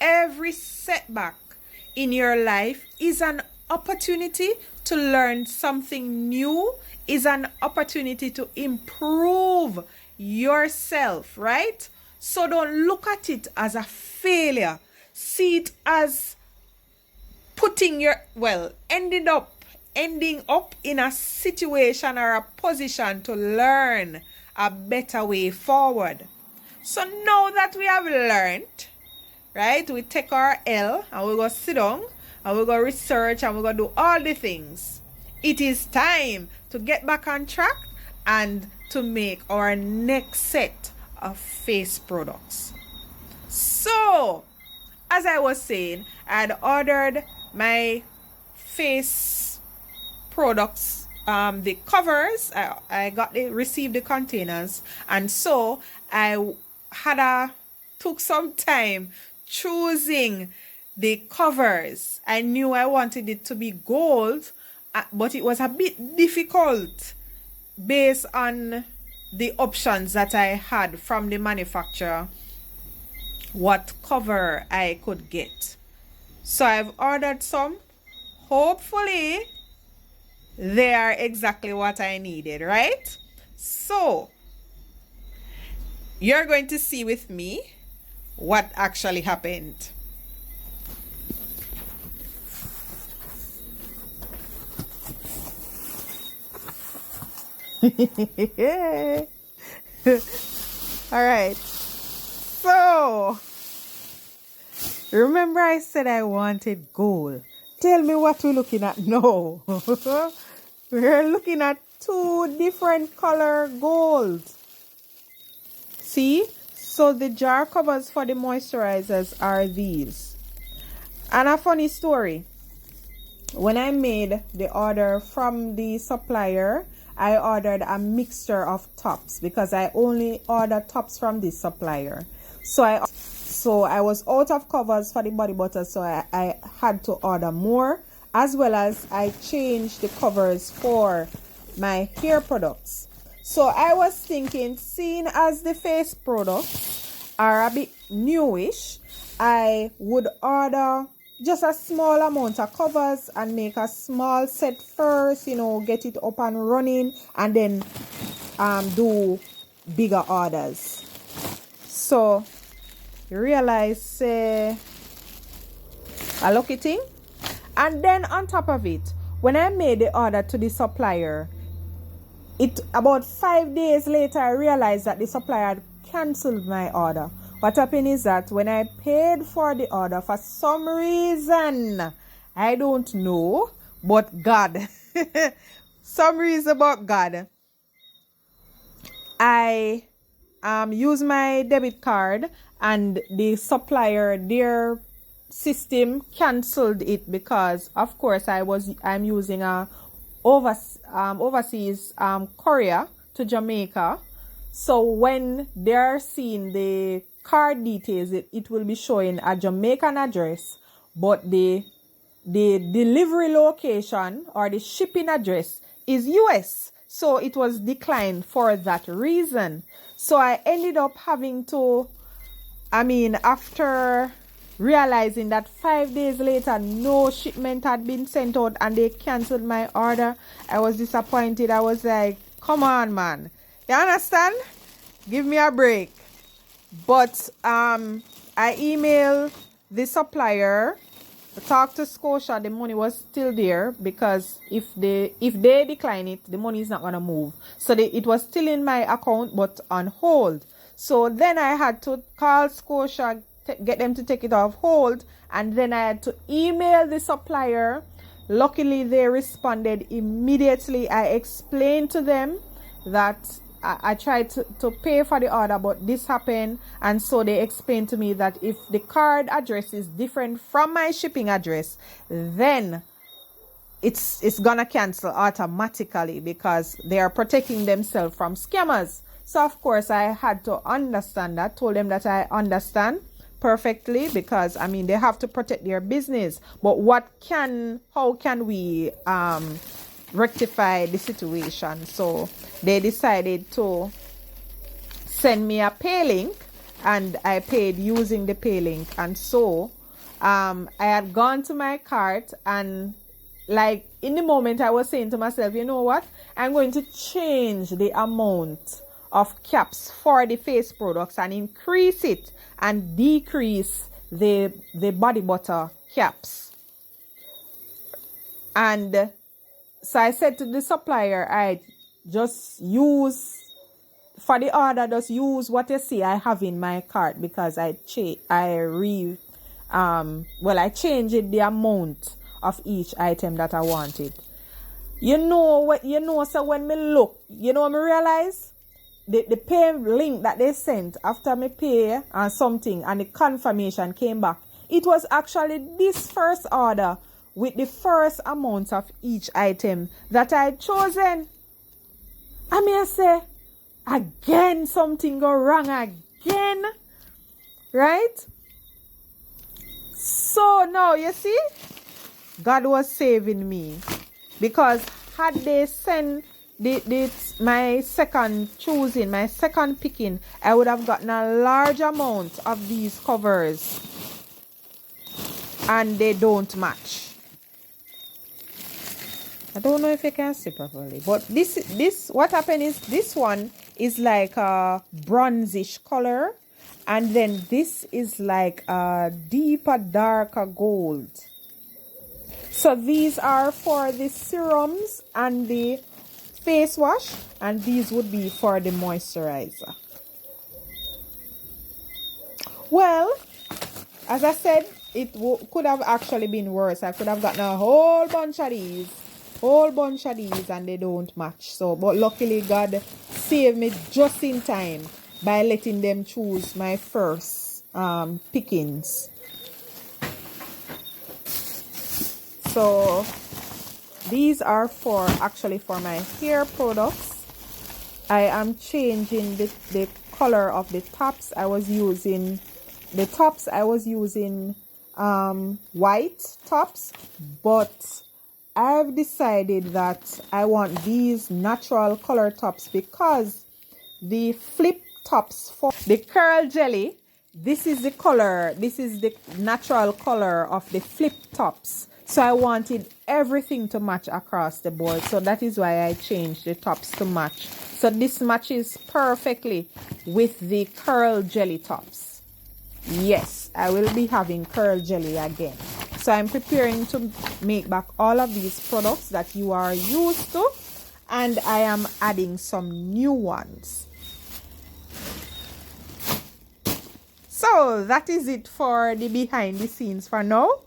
every setback in your life is an opportunity to learn something new, is an opportunity to improve yourself, right? So don't look at it as a failure. See it as ending up in a situation or a position to learn a better way forward. So now that we have learned, right, we take our L and we go sit down and we go research and we go do all the things. It is time to get back on track and to make our next set of face products. So, as I was saying, I had ordered my face products, the covers. I received the containers, and so I took some time choosing the covers. I knew I wanted it to be gold, but it was a bit difficult based on the options that I had from the manufacturer, what cover I could get. So I've ordered some. Hopefully they are exactly what I needed, right? So you're going to see with me what actually happened. All right. So, remember I said I wanted gold. Tell me what we're looking at now. We're looking at two different color golds. See? So the jar covers for the moisturizers are these. And a funny story. When I made the order from the supplier, I ordered a mixture of tops because I only order tops from this supplier. So I was out of covers for the body butter, so I had to order more, as well as I changed the covers for my hair products. So I was thinking, seeing as the face products are a bit newish, I would order just a small amount of covers and make a small set first, get it up and running, and then do bigger orders. So you realize a lucky thing. And then on top of it, when I made the order to the supplier, about 5 days later I realized that the supplier had cancelled my order. What happened is that when I paid for the order, for some reason, I don't know, but God, some reason about God, I used my debit card and the supplier, their system canceled it because, of course, I'm using a overseas courier to Jamaica. So when they're seeing the card details, it will be showing a Jamaican address, but the delivery location or the shipping address is US. So it was declined for that reason. So I ended up having to, after realizing that 5 days later no shipment had been sent out and they canceled my order, I was disappointed. I was like, come on, man. You understand? Give me a break. But I emailed the supplier, talked to Scotia. The money was still there because if they decline it, the money is not gonna move. So it was still in my account but on hold. So then I had to call Scotia, get them to take it off hold, and then I had to email the supplier. Luckily they responded immediately. I explained to them that I tried to pay for the order, but this happened, and so they explained to me that if the card address is different from my shipping address, then it's gonna cancel automatically because they are protecting themselves from scammers. So of course I had to understand that, told them that I understand perfectly because they have to protect their business, but how can we rectify the situation? So they decided to send me a pay link, and I paid using the pay link, and so I had gone to my cart, and like in the moment I was saying to myself, you know what, I'm going to change the amount of caps for the face products and increase it and decrease the body butter caps. And so I said to the supplier, I just use for the order, just use what you see I have in my cart, because I changed the amount of each item that I wanted. You know what, so when me look, you know what me realize? The pay link that they sent after me pay and something, and the confirmation came back. It was actually this first order with the first amount of each item that I had chosen. I mean, I say, again, something go wrong again, right? So now, you see, God was saving me, because had they sent my second picking, I would have gotten a large amount of these covers, and they don't match. I don't know if you can see properly, but this what happened is this one is like a bronzish color, and then this is like a deeper, darker gold. So these are for the serums and the face wash, and these would be for the moisturizer. Well, as I said, it could have actually been worse. I could have gotten a whole bunch of these, and they don't match. So, but luckily God saved me just in time by letting them choose my first pickings. So these are actually for my hair products. I am changing the color of the tops. I was using white tops, but I've decided that I want these natural color tops, because the flip tops for the curl jelly, this is the color, this is the natural color of the flip tops. So I wanted everything to match across the board. So that is why I changed the tops to match. So this matches perfectly with the curl jelly tops. Yes, I will be having curl jelly again. So I'm preparing to make back all of these products that you are used to, and I am adding some new ones. So that is it for the behind the scenes for now.